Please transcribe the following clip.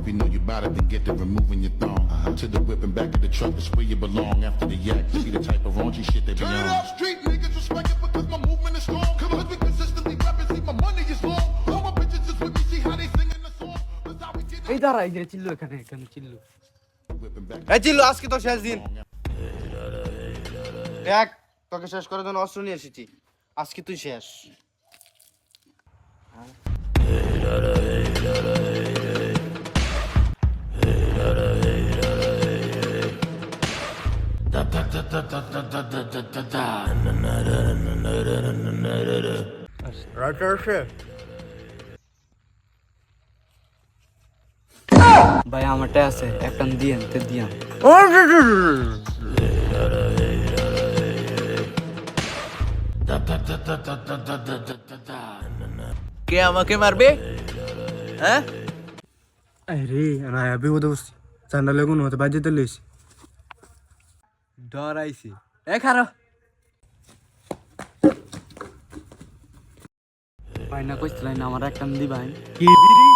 If you know you bout it, then get to removing your thong. To the whip and back of the truck, that's where you belong. After the yak, to be the type of raunchy shit they be Turn it on. up, street niggas respect it because my movement is strong. Cause we consistently rapping, see my money is long. All my bitches just with me, see how they singing the song. That's how we get এই দাঁড়াই যে চিল্লু এখানে এখানে চিল্লু Whip and back এই চিল্লু আজকে তো শেষ দিন long. দেখ তোকে শেষ করার জন্য অস্ত্র নিয়ে এসেছি আজকে তুই শেষ ভাই আমারটা আছে একটা দিয়েন তে দিয়াম কে আমাকে মারবে হ্যাঁ अरे ना अभी वो दोस्त चांदा लगून होते बाजे तो लेस ডরাইছি এ খারো ভাই না কইছিলেন না আমার একটা দি ভাই की बिरी